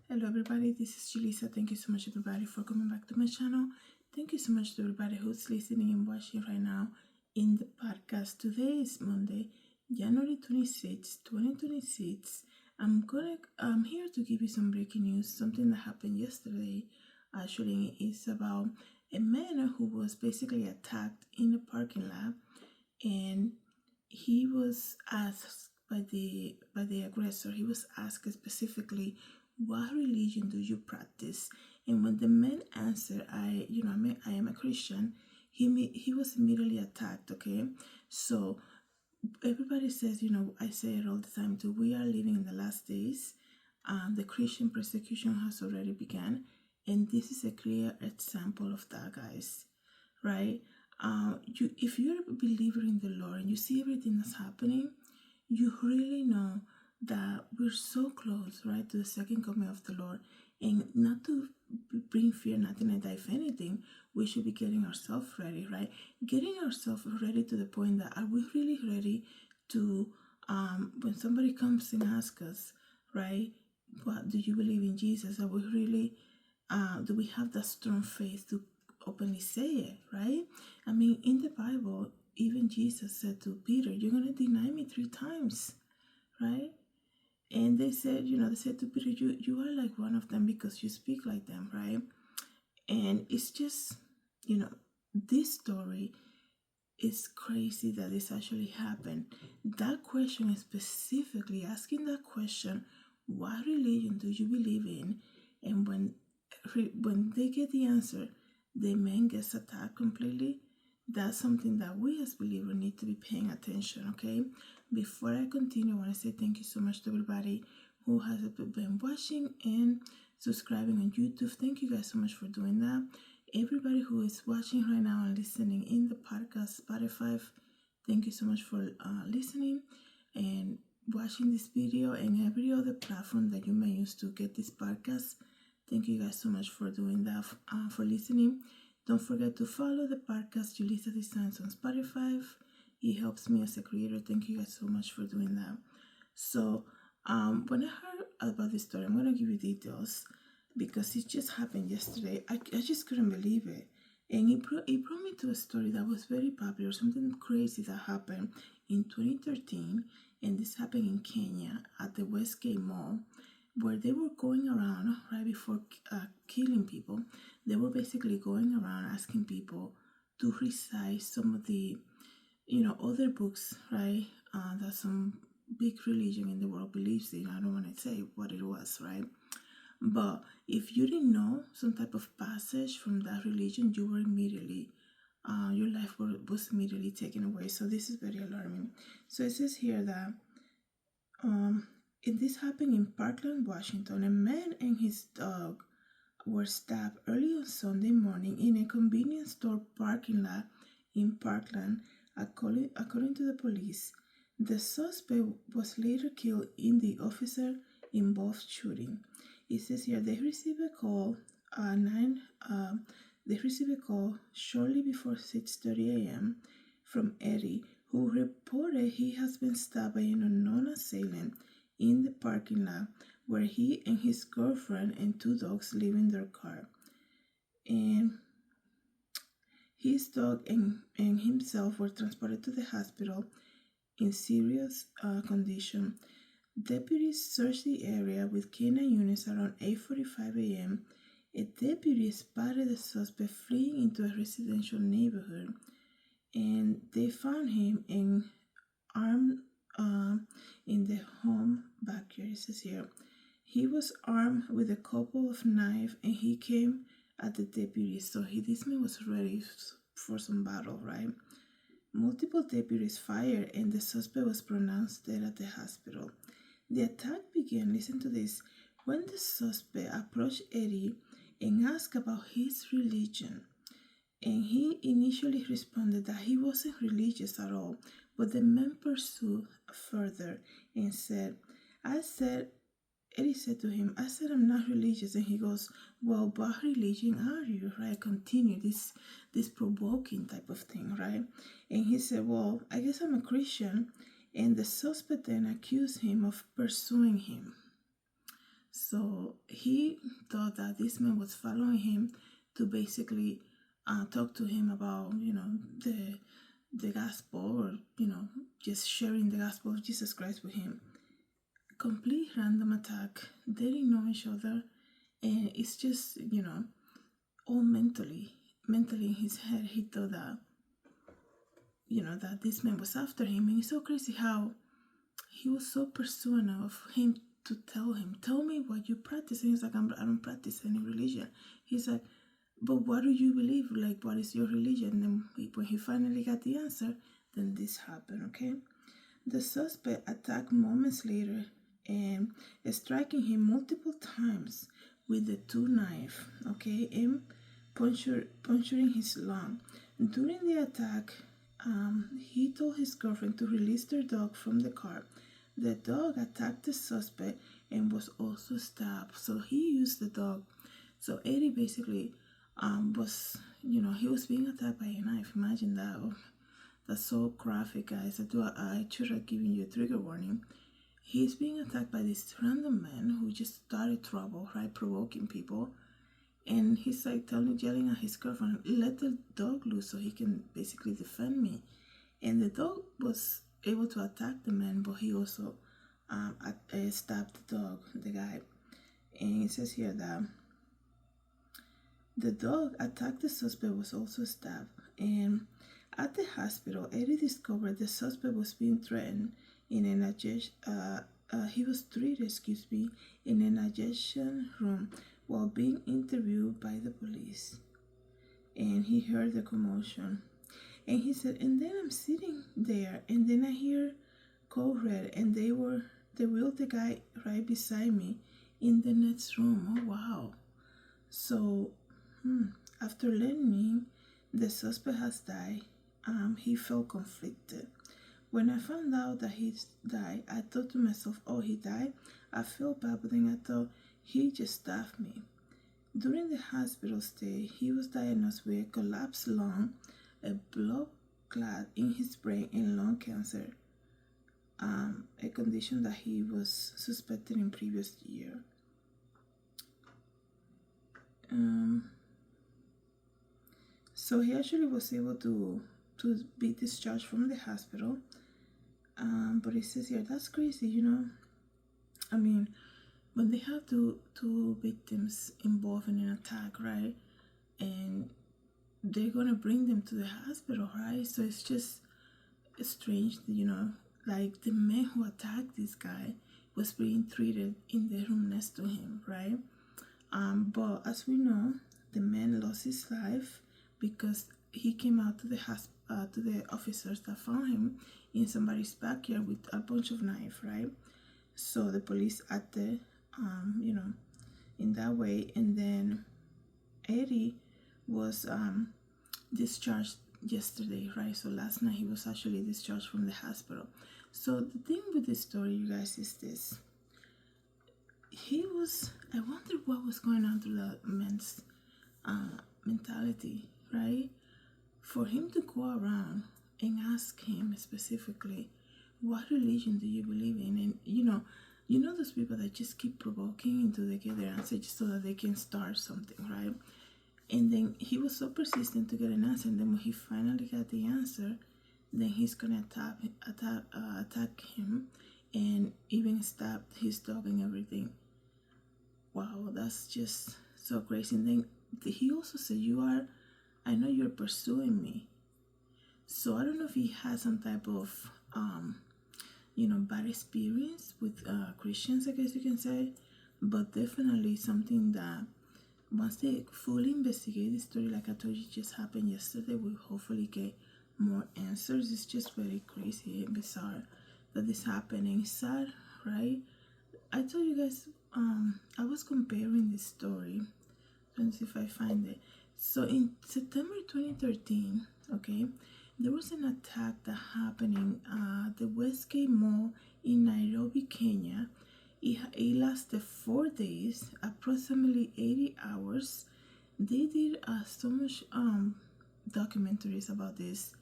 Hello everybody, this is Julissa. Thank you so much everybody for coming back to my channel. Thank you so much to everybody who's listening and watching right now in the podcast. Today is Monday, January 26, 2026. I'm here to give you some breaking news, something that happened yesterday. Actually, it's about a man who was basically attacked in a parking lot, and he was asked by the aggressor. He was asked specifically, what religion do you practice? And when the man answered, I am a Christian, he was immediately attacked. Okay, so everybody says, I say it all the time too, we are living in the last days. The Christian persecution has already begun, and this is a clear example of that, guys. Right? If you're a believer in the Lord and you see everything that's happening, you really know that we're so close, right, to the second coming of the Lord. And not to bring fear, nothing like that. If anything, we should be getting ourselves ready, right? Getting ourselves ready to the point that, are we really ready to, when somebody comes and asks us, right, what do you believe in Jesus? Are we really, do we have that strong faith to openly say it, right? I mean, in the Bible, even Jesus said to Peter, you're going to deny me 3 times, right? And they said, they said to Peter, you are like one of them because you speak like them, right? And it's just, this story is crazy that this actually happened. That question is specifically asking that question, what religion do you believe in? And when they get the answer, the man gets attacked completely. That's something that we as believers need to be paying attention, okay? Before I continue, I want to say thank you so much to everybody who has been watching and subscribing on YouTube. Thank you guys so much for doing that. Everybody who is watching right now and listening in the podcast, Spotify, thank you so much for listening and watching this video, and every other platform that you may use to get this podcast. Thank you guys so much for doing that, for listening. Don't forget to follow the podcast JulissaDesigns on Spotify. It helps me as a creator. Thank you guys so much for doing that. So, when I heard about this story, I'm going to give you details because it just happened yesterday. I just couldn't believe it. And it brought me to a story that was very popular, something crazy that happened in 2013. And this happened in Kenya at the Westgate Mall, where they were going around right before killing people. They were basically going around asking people to recite some of the, other books, right, that some big religion in the world believes in. I don't want to say what it was, right? But if you didn't know some type of passage from that religion, you were immediately, your life was immediately taken away. So this is very alarming. So it says here that, this happened in Parkland, Washington. A man and his dog were stabbed early on Sunday morning in a convenience store parking lot in Parkland, according to the police. The suspect was later killed in the officer-involved shooting. It says here they received a call they received a call shortly before 6:30 a.m. from Eddie, who reported he has been stabbed by an unknown assailant in the parking lot where he and his girlfriend and 2 dogs live in their car. And his dog and himself were transported to the hospital in serious condition. Deputies searched the area with canine units around 8:45 a.m. A deputy spotted the suspect fleeing into a residential neighborhood, and they found him armed in the home backyard. It says here he was armed with a couple of knives, and he came at the deputy. So this man was ready for some battle, right? Multiple deputies fired, and the suspect was pronounced dead at the hospital. The attack began, listen to this, when the suspect approached Eddie and asked about his religion. And he initially responded that he wasn't religious at all, but the man pursued further and said, Eddie said to him, I said I'm not religious. And he goes, well, what religion are you, right? Continue this provoking type of thing, right? And he said, well, I guess I'm a Christian. And the suspect then accused him of pursuing him. So he thought that this man was following him to basically talk to him about, the gospel, or just sharing the gospel of Jesus Christ with him. Complete random attack. They didn't know each other, and it's just all mentally in his head. He thought that that this man was after him, and it's so crazy how he was so pursuing of him to tell me what you practice. And he's like, I don't practice any religion. He's like, but what do you believe? Like, what is your religion? And then when he finally got the answer, then this happened, okay? The suspect attacked moments later and striking him multiple times with the two knife, okay, and puncturing his lung. During the attack, he told his girlfriend to release their dog from the car. The dog attacked the suspect and was also stabbed. So he used the dog. So Eddie basically was, he was being attacked by a knife. Imagine that. Oh, that's so graphic, guys. I should have given you a trigger warning. He's being attacked by this random man who just started trouble, right? Provoking people. And he's like yelling at his girlfriend, let the dog loose so he can basically defend me. And the dog was able to attack the man, but he also stabbed the dog, the guy. And it says here that the dog attacked the suspect was also stabbed. And at the hospital, Eddie discovered the suspect was being threatened in an he was treated, in an adjacent room while being interviewed by the police. And he heard the commotion. And he said, and then I'm sitting there, and then I hear code red, and they wheeled the guy right beside me in the next room. Oh, wow. So, after learning the suspect has died, he felt conflicted. When I found out that he died, I thought to myself, oh, he died? I felt bad, but then I thought, he just stabbed me. During the hospital stay, he was diagnosed with a collapsed lung, a blood clot in his brain, and lung cancer, a condition that he was suspected in previous year. So he actually was able to be discharged from the hospital. But it says here, that's crazy, I mean, when they have two victims involved in an attack, right? And they're gonna bring them to the hospital, right? So it's just strange, like the man who attacked this guy was being treated in the room next to him, right? But as we know, the man lost his life because he came out to the officers that found him in somebody's backyard with a bunch of knives, right? So the police acted, in that way. And then Eddie was discharged yesterday, right? So last night he was actually discharged from the hospital. So the thing with this story, you guys, is this. I wonder what was going on through that man's mentality, right? For him to go around and ask him specifically, what religion do you believe in? And you know those people that just keep provoking until they get their answer just so that they can start something, right? And then he was so persistent to get an answer, and then when he finally got the answer, then he's gonna attack him and even stab his dog and everything. Wow, that's just so crazy. And then he also said, I know you're pursuing me. So I don't know if he had some type of bad experience with Christians, I guess you can say, but definitely something that once they fully investigate the story, like I told you, just happened yesterday, we'll hopefully get more answers. It's just very crazy and bizarre that this happened, and it's sad, right? I told you guys, I was comparing this story. Let me see if I find it. So in September 2013, okay, there was an attack that happened in the Westgate Mall in Nairobi, Kenya. It lasted 4 days, approximately 80 hours. They did so much documentaries about this.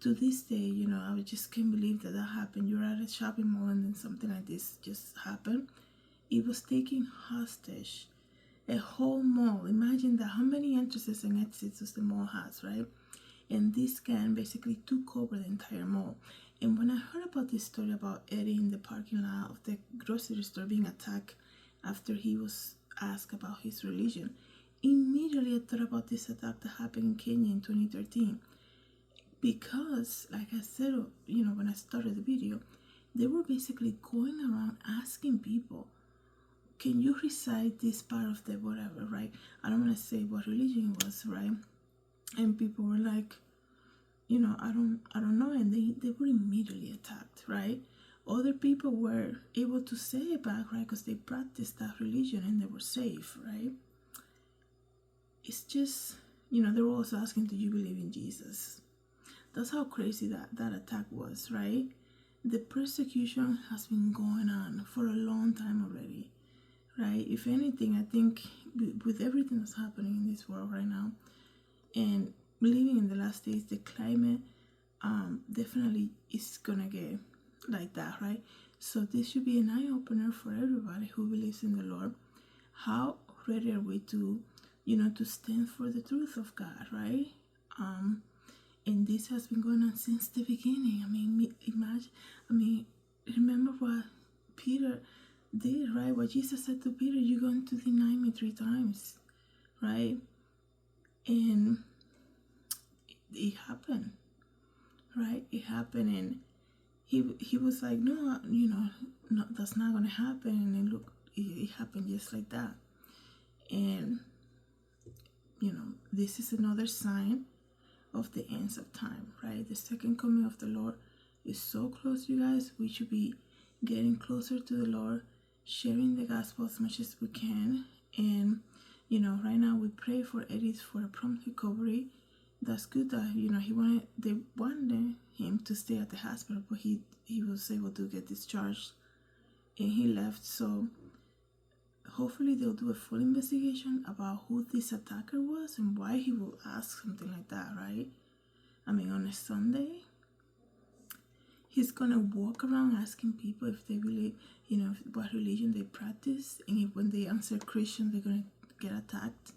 To this day, I just can't believe that happened. You're at a shopping mall and then something like this just happened. It was taking hostage a whole mall. Imagine that, how many entrances and exits does the mall has, right? And this gang basically took over the entire mall. And when I heard about this story about Eddie in the parking lot of the grocery store being attacked after he was asked about his religion, immediately I thought about this attack that happened in Kenya in 2013. Because, like I said, when I started the video, they were basically going around asking people, can you recite this part of the whatever, right? I don't want to say what religion it was, right? And people were like, I don't know, and they were immediately attacked, right? Other people were able to say it back, right? Because they practiced that religion and they were safe, right? It's just, they were also asking, do you believe in Jesus? That's how crazy that attack was, right? The persecution has been going on for a long time already, right? If anything, I think with everything that's happening in this world right now, and living in the last days, the climate definitely is gonna get like that, right? So this should be an eye-opener for everybody who believes in the Lord. How ready are we to stand for the truth of God, right? And this has been going on since the beginning. Remember what Peter did, right? What Jesus said to Peter, you're going to deny me 3 times, right? And it happened, right? It happened, and he was like, no, no, that's not gonna happen. And then look, it happened just like that. And this is another sign of the ends of time, right? The second coming of the Lord is so close, you guys. We should be getting closer to the Lord, sharing the gospel as much as we can. And right now we pray for Eddie for a prompt recovery. That's good that they wanted him to stay at the hospital, but he was able to get discharged and he left. So hopefully they'll do a full investigation about who this attacker was and why he will ask something like that, right? On a Sunday, he's gonna walk around asking people if they believe, what religion they practice, and if when they answer Christian, they're gonna get attacked.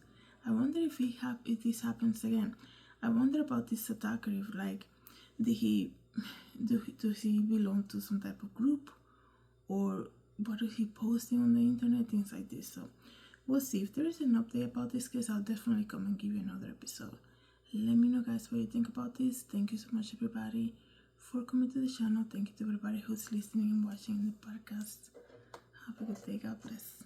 I wonder if this happens again. I wonder about this attacker. If does he belong to some type of group, or what is he posting on the internet, things like this. So we'll see. If there is an update about this case, I'll definitely come and give you another episode. Let me know, guys, what you think about this. Thank you so much, everybody, for coming to the channel. Thank you to everybody who's listening and watching the podcast. Have a good day. God bless.